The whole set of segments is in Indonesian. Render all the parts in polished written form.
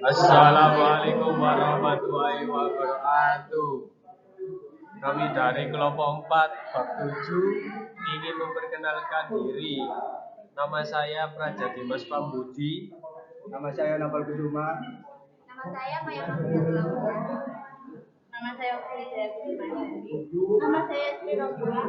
Assalamualaikum warahmatullahi wabarakatuh. Kami dari kelompok 4 bab 7 ingin memperkenalkan diri. Nama saya Praja Dimas Pambudi. Nama saya Nopal Kusuma. Nama saya Maya Novia Lauda. Nama saya Fili Jaya Budiman. Nama saya Sri Robulan.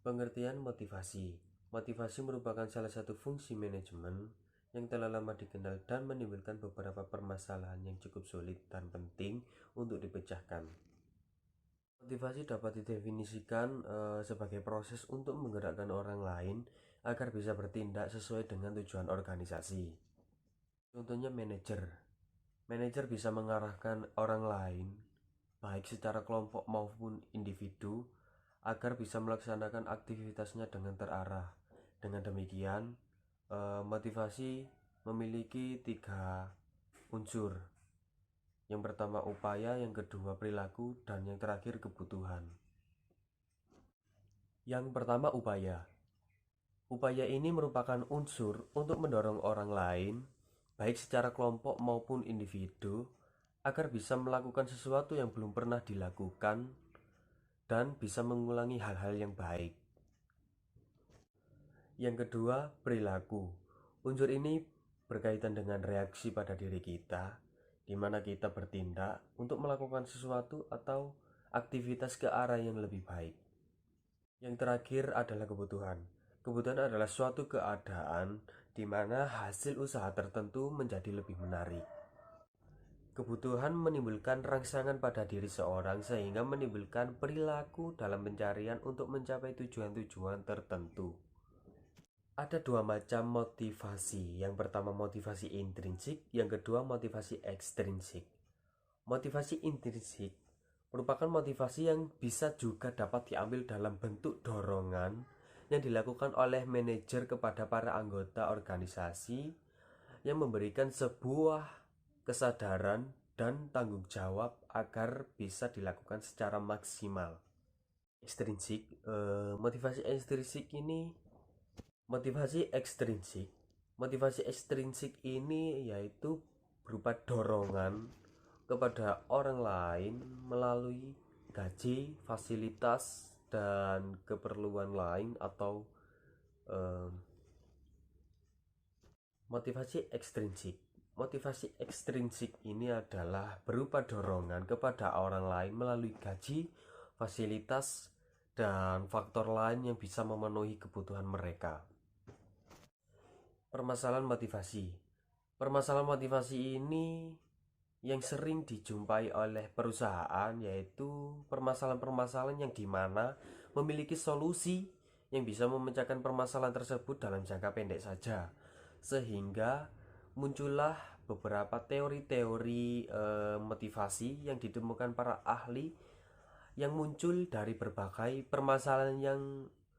Pengertian motivasi. Motivasi merupakan salah satu fungsi manajemen yang telah lama dikenal dan menimbulkan beberapa permasalahan yang cukup sulit dan penting untuk dipecahkan. Motivasi dapat didefinisikan sebagai proses untuk menggerakkan orang lain agar bisa bertindak sesuai dengan tujuan organisasi. Contohnya manajer. Manajer bisa mengarahkan orang lain, baik secara kelompok maupun individu, agar bisa melaksanakan aktivitasnya dengan terarah. Dengan demikian, motivasi memiliki 3 unsur. Yang pertama upaya, yang kedua perilaku, dan yang terakhir kebutuhan. Yang pertama upaya. Upaya ini merupakan unsur untuk mendorong orang lain, baik secara kelompok maupun individu, agar bisa melakukan sesuatu yang belum pernah dilakukan dan bisa mengulangi hal-hal yang baik. Yang kedua, perilaku. Unsur ini berkaitan dengan reaksi pada diri kita, di mana kita bertindak untuk melakukan sesuatu atau aktivitas ke arah yang lebih baik. Yang terakhir adalah kebutuhan. Kebutuhan adalah suatu keadaan di mana hasil usaha tertentu menjadi lebih menarik. Kebutuhan menimbulkan rangsangan pada diri seorang sehingga menimbulkan perilaku dalam pencarian untuk mencapai tujuan-tujuan tertentu. Ada 2 macam motivasi. Yang pertama motivasi intrinsik, yang kedua motivasi ekstrinsik. Motivasi intrinsik merupakan motivasi yang bisa juga dapat diambil dalam bentuk dorongan yang dilakukan oleh manajer kepada para anggota organisasi yang memberikan sebuah kesadaran dan tanggung jawab agar bisa dilakukan secara maksimal. Ekstrinsik, motivasi ekstrinsik ini Motivasi ekstrinsik ini yaitu berupa dorongan kepada orang lain melalui gaji, fasilitas, dan keperluan lain atau motivasi ekstrinsik. Motivasi ekstrinsik ini adalah berupa dorongan kepada orang lain melalui gaji, fasilitas, dan faktor lain yang bisa memenuhi kebutuhan mereka. Permasalahan motivasi. Permasalahan motivasi ini yang sering dijumpai oleh perusahaan yaitu permasalahan-permasalahan yang dimana memiliki solusi yang bisa memecahkan permasalahan tersebut dalam jangka pendek saja, sehingga muncullah beberapa teori-teori motivasi yang ditemukan para ahli yang muncul dari berbagai permasalahan yang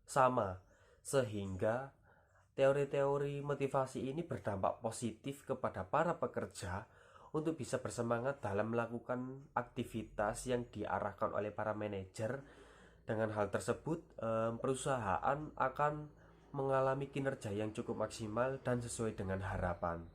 sama, sehingga teori-teori motivasi ini berdampak positif kepada para pekerja untuk bisa bersemangat dalam melakukan aktivitas yang diarahkan oleh para manajer. Dengan hal tersebut, perusahaan akan mengalami kinerja yang cukup maksimal dan sesuai dengan harapan.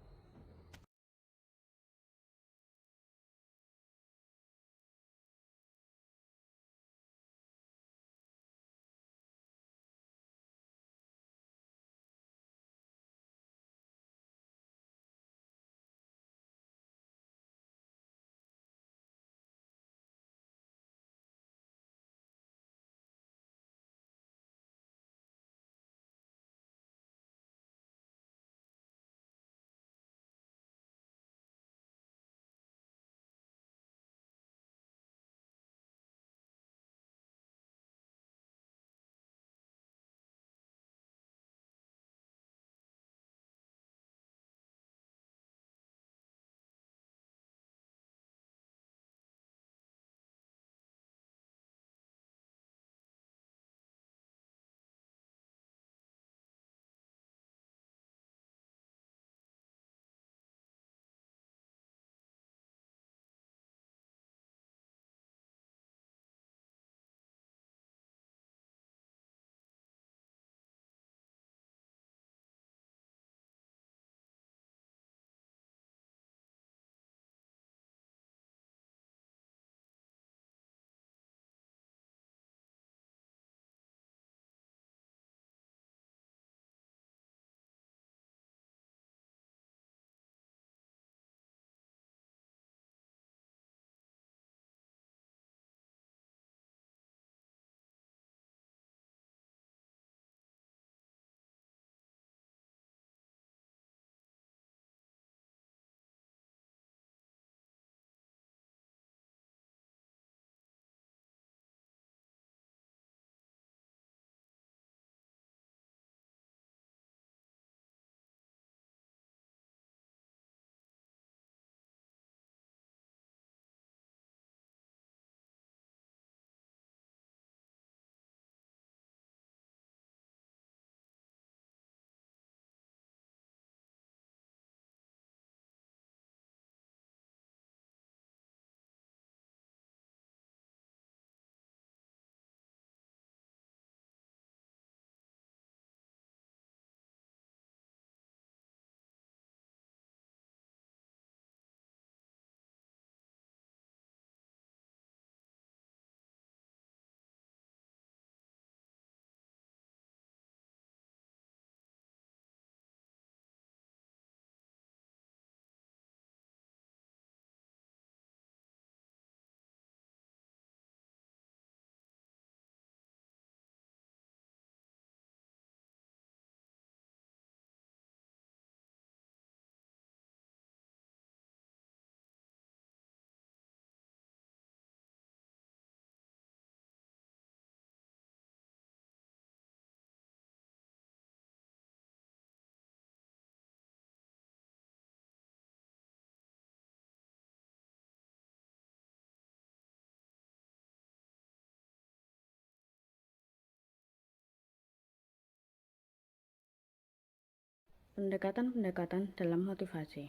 Pendekatan-pendekatan dalam motivasi.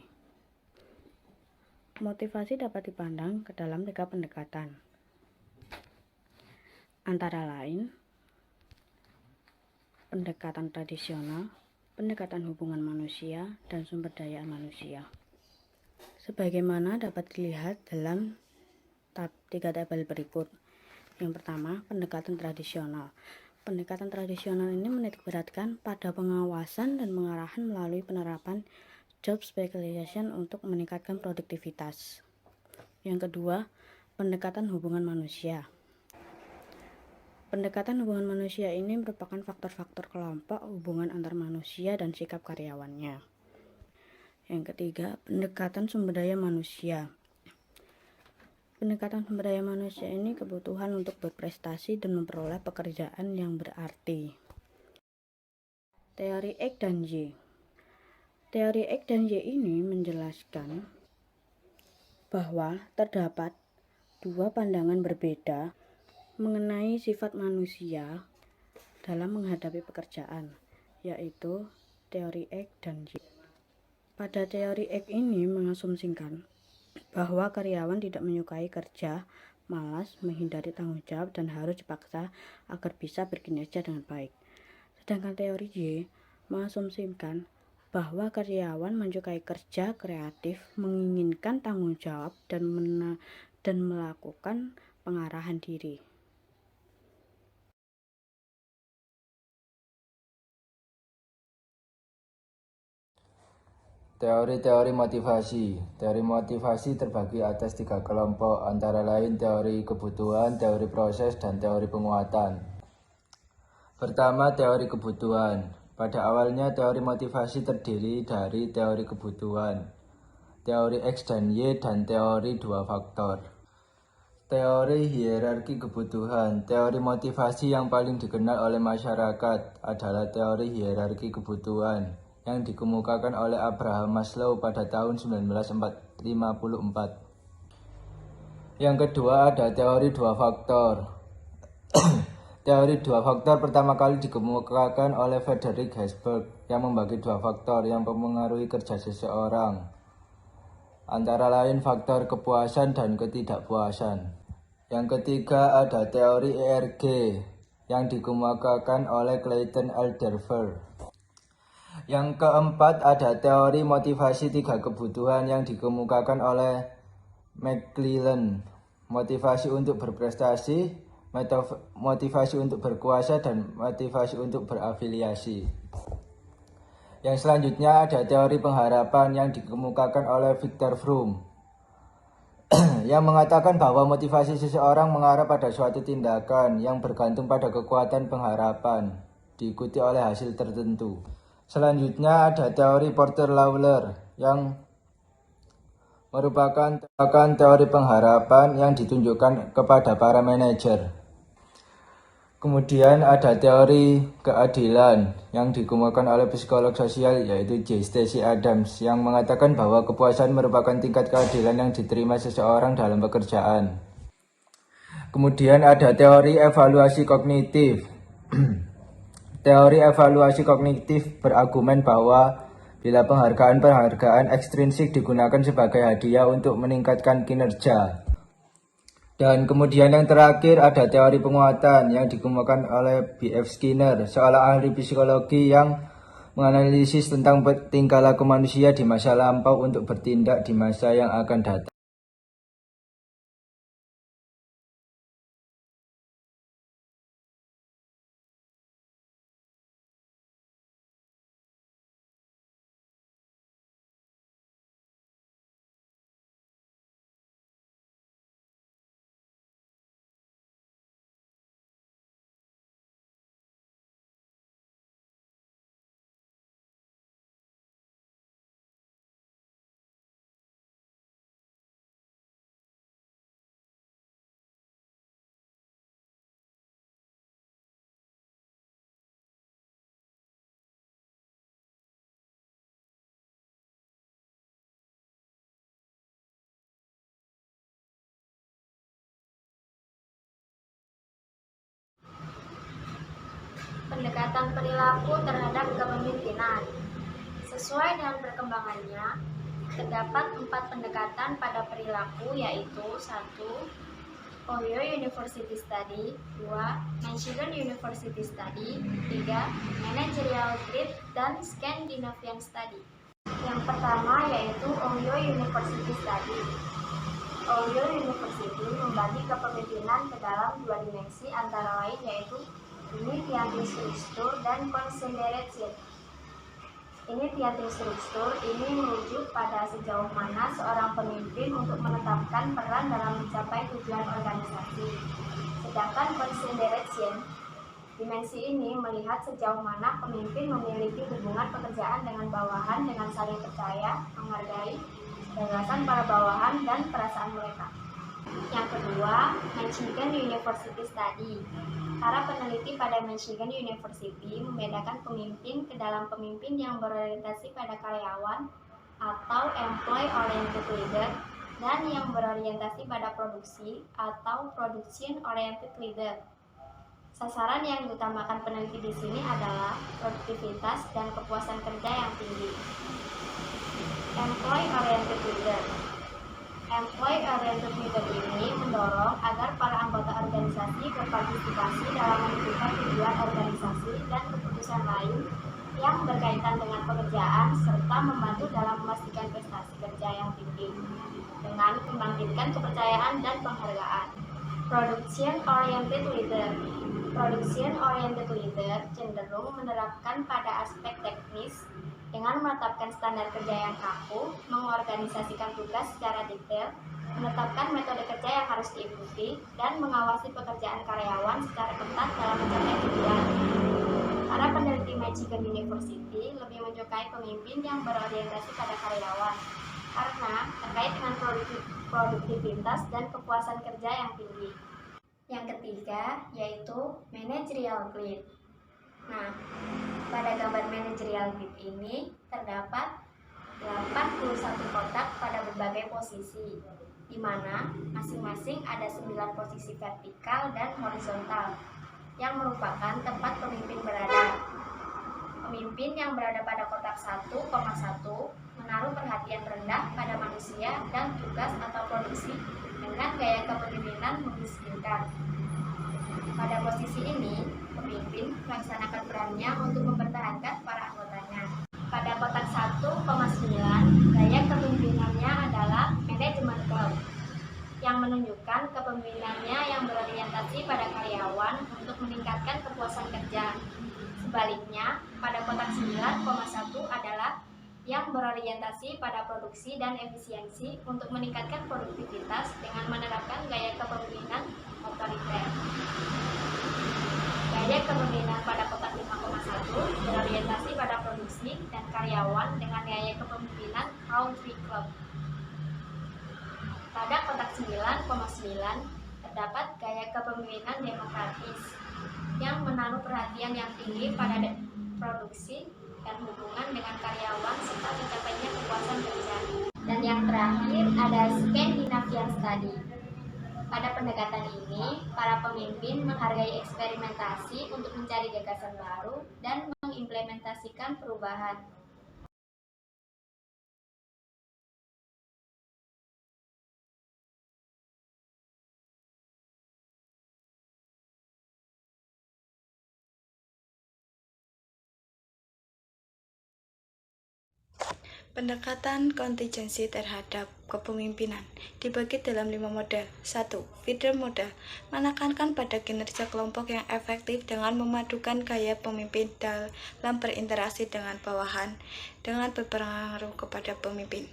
Motivasi dapat dipandang ke dalam 3 pendekatan. Antara lain, pendekatan tradisional, pendekatan hubungan manusia, dan sumber daya manusia. Sebagaimana dapat dilihat dalam 3 tabel berikut. Yang pertama, pendekatan tradisional. Pendekatan tradisional ini menitikberatkan pada pengawasan dan pengarahan melalui penerapan job specialization untuk meningkatkan produktivitas. Yang kedua, pendekatan hubungan manusia. Pendekatan hubungan manusia ini merupakan faktor-faktor kelompok, hubungan antar manusia, dan sikap karyawannya. Yang ketiga, pendekatan sumber daya manusia. Pendekatan sumber daya manusia ini kebutuhan untuk berprestasi dan memperoleh pekerjaan yang berarti. Teori X dan Y. Teori X dan Y ini menjelaskan bahwa terdapat 2 pandangan berbeda mengenai sifat manusia dalam menghadapi pekerjaan, yaitu teori X dan Y. Pada teori X ini mengasumsikan bahwa karyawan tidak menyukai kerja, malas, menghindari tanggung jawab, dan harus dipaksa agar bisa berkinerja dengan baik. Sedangkan teori Y mengasumsikan bahwa karyawan menyukai kerja kreatif, menginginkan tanggung jawab, dan melakukan pengarahan diri. Teori-teori motivasi. Teori motivasi terbagi atas 3 kelompok, antara lain teori kebutuhan, teori proses, dan teori penguatan. Pertama, teori kebutuhan. Pada awalnya, teori motivasi terdiri dari teori kebutuhan, teori X dan Y, dan teori 2 faktor. Teori hierarki kebutuhan. Teori motivasi yang paling dikenal oleh masyarakat adalah teori hierarki kebutuhan yang dikemukakan oleh Abraham Maslow pada tahun 1954. Yang kedua ada teori 2 faktor. Teori 2 faktor pertama kali dikemukakan oleh Frederick Herzberg yang membagi 2 faktor yang mempengaruhi kerja seseorang, antara lain faktor kepuasan dan ketidakpuasan. Yang ketiga ada teori ERG yang dikemukakan oleh Clayton Alderfer. Yang keempat ada teori motivasi 3 kebutuhan yang dikemukakan oleh McClellan. Motivasi untuk berprestasi, motivasi untuk berkuasa, dan motivasi untuk berafiliasi. Yang selanjutnya ada teori pengharapan yang dikemukakan oleh Viktor Fromm yang mengatakan bahwa motivasi seseorang mengarah pada suatu tindakan yang bergantung pada kekuatan pengharapan, diikuti oleh hasil tertentu. Selanjutnya ada teori Porter-Lawler yang merupakan teori pengharapan yang ditunjukkan kepada para manajer. Kemudian ada teori keadilan yang dikemukakan oleh psikolog sosial yaitu J. Stacy Adams yang mengatakan bahwa kepuasan merupakan tingkat keadilan yang diterima seseorang dalam pekerjaan. Kemudian ada teori evaluasi kognitif. Teori evaluasi kognitif berargumen bahwa bila penghargaan ekstrinsik digunakan sebagai hadiah untuk meningkatkan kinerja. Dan kemudian yang terakhir ada teori penguatan yang dikemukakan oleh B.F. Skinner, seorang ahli psikologi yang menganalisis tentang tingkah laku manusia di masa lampau untuk bertindak di masa yang akan datang. Pendekatan perilaku terhadap kepemimpinan. Sesuai dengan perkembangannya, terdapat 4 pendekatan pada perilaku, yaitu 1. Ohio University Study, 2. Michigan University Study, 3. Managerial Grid, dan Scandinavian Study. Yang pertama yaitu Ohio University Study. Ohio University membagi kepemimpinan ke dalam 2 dimensi antara lain yaitu initiative struktur dan consideration. Initiative struktur ini merujuk pada sejauh mana seorang pemimpin untuk menetapkan peran dalam mencapai tujuan organisasi. Sedangkan consideration, dimensi ini melihat sejauh mana pemimpin memiliki hubungan pekerjaan dengan bawahan dengan saling percaya, menghargai gagasan para bawahan dan perasaan mereka. Yang kedua, Michigan University Study. Para peneliti pada Michigan University membedakan pemimpin ke dalam pemimpin yang berorientasi pada karyawan atau employee-oriented leader dan yang berorientasi pada produksi atau production-oriented leader. Sasaran yang diutamakan peneliti di sini adalah produktivitas dan kepuasan kerja yang tinggi. Employee-oriented leader. Employee-oriented leader ini mendorong agar para anggota organisasi berpartisipasi dalam menentukan tujuan organisasi dan keputusan lain yang berkaitan dengan pekerjaan serta membantu dalam memastikan prestasi kerja yang tinggi dengan membangkitkan kepercayaan dan penghargaan. Production-oriented leader. Production-oriented leader cenderung menerapkan pada aspek teknis dengan menetapkan standar kerja yang kaku, mengorganisasikan tugas secara detail, menetapkan metode kerja yang harus diikuti, dan mengawasi pekerjaan karyawan secara ketat dalam mencapai tujuan. Para peneliti Michigan University lebih menyukai pemimpin yang berorientasi pada karyawan karena terkait dengan produktivitas dan kepuasan kerja yang tinggi. Yang ketiga yaitu managerial grid. Nah, pada gambar managerial grid ini terdapat 81 kotak pada berbagai posisi, di mana masing-masing ada 9 posisi vertikal dan horizontal yang merupakan tempat pemimpin berada. Pemimpin yang berada pada kotak 1,1 menaruh perhatian rendah pada manusia dan tugas atau produksi dengan gaya kepemimpinan memiskinkan. Pada posisi ini, pemimpin melaksanakan perannya untuk mempertahankan para anggotanya. Pada kotak 1,9, gaya kepemimpinannya adalah management club, yang menunjukkan kepemimpinannya yang berorientasi pada karyawan untuk meningkatkan kepuasan kerja. Sebaliknya, pada kotak 9,1 adalah yang berorientasi pada produksi dan efisiensi untuk meningkatkan produktivitas dengan menerapkan gaya kepemimpinan otoriter. Gaya kepemimpinan pada kotak 5,1 berorientasi pada produksi dan karyawan dengan gaya kepemimpinan country club. Pada kotak 9,9 terdapat gaya kepemimpinan demokratis yang menaruh perhatian yang tinggi pada produksi dan hubungan dengan karyawan serta tercapainya kepuasan kerja. Dan yang terakhir ada Scandinavian Study. Pada pendekatan ini, para pemimpin menghargai eksperimentasi untuk mencari gagasan baru dan mengimplementasikan perubahan. Pendekatan kontingensi terhadap kepemimpinan dibagi dalam 5 model. 1. Feeder model menekankan pada kinerja kelompok yang efektif dengan memadukan gaya pemimpin dalam berinteraksi dengan bawahan dengan berpengaruh kepada pemimpin.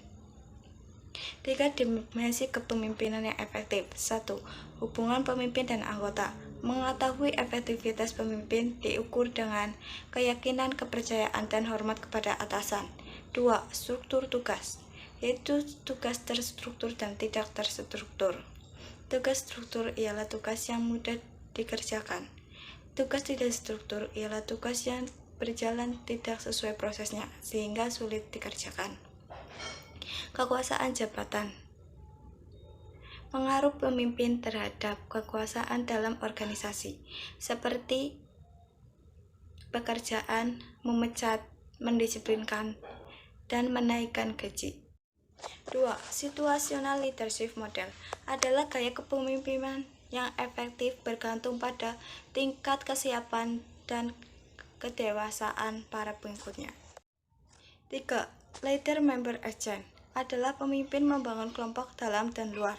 3. Dimensi kepemimpinan yang efektif. 1. Hubungan pemimpin dan anggota. Mengetahui efektivitas pemimpin diukur dengan keyakinan, kepercayaan, dan hormat kepada atasan. 2. Struktur tugas, yaitu tugas terstruktur dan tidak terstruktur. Tugas struktur ialah tugas yang mudah dikerjakan. Tugas tidak struktur ialah tugas yang berjalan tidak sesuai prosesnya, sehingga sulit dikerjakan. Kekuasaan jabatan. Pengaruh pemimpin terhadap kekuasaan dalam organisasi, seperti pekerjaan, memecat, mendisiplinkan, dan menaikkan gaji. 2. Situational leadership model adalah gaya kepemimpinan yang efektif bergantung pada tingkat kesiapan dan kedewasaan para pengikutnya. 3. Leader member agent adalah pemimpin membangun kelompok dalam dan luar.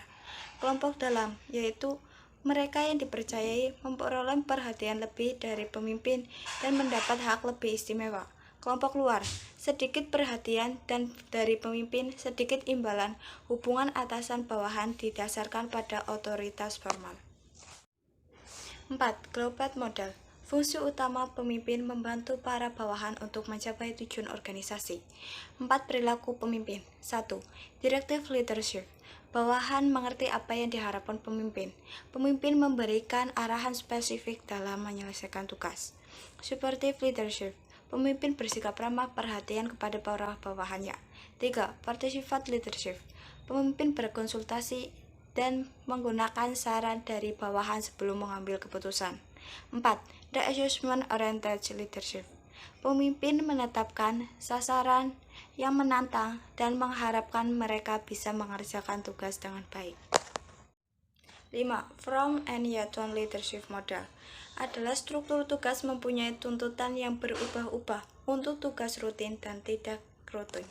Kelompok dalam yaitu mereka yang dipercayai memperoleh perhatian lebih dari pemimpin dan mendapat hak lebih istimewa. Kelompok luar, sedikit perhatian dan dari pemimpin, sedikit imbalan. Hubungan atasan bawahan didasarkan pada otoritas formal. 4. Global model. Fungsi utama pemimpin membantu para bawahan untuk mencapai tujuan organisasi. 4. Perilaku pemimpin. 1. Directive leadership. Bawahan mengerti apa yang diharapkan pemimpin. Pemimpin memberikan arahan spesifik dalam menyelesaikan tugas. Supportive leadership. Pemimpin bersikap ramah perhatian kepada para bawahannya. 3. Participant leadership. Pemimpin berkonsultasi dan menggunakan saran dari bawahan sebelum mengambil keputusan. 4. The assessment oriented leadership. Pemimpin menetapkan sasaran yang menantang dan mengharapkan mereka bisa mengerjakan tugas dengan baik. 5. From and yet on leadership model adalah struktur tugas mempunyai tuntutan yang berubah-ubah untuk tugas rutin dan tidak rutin.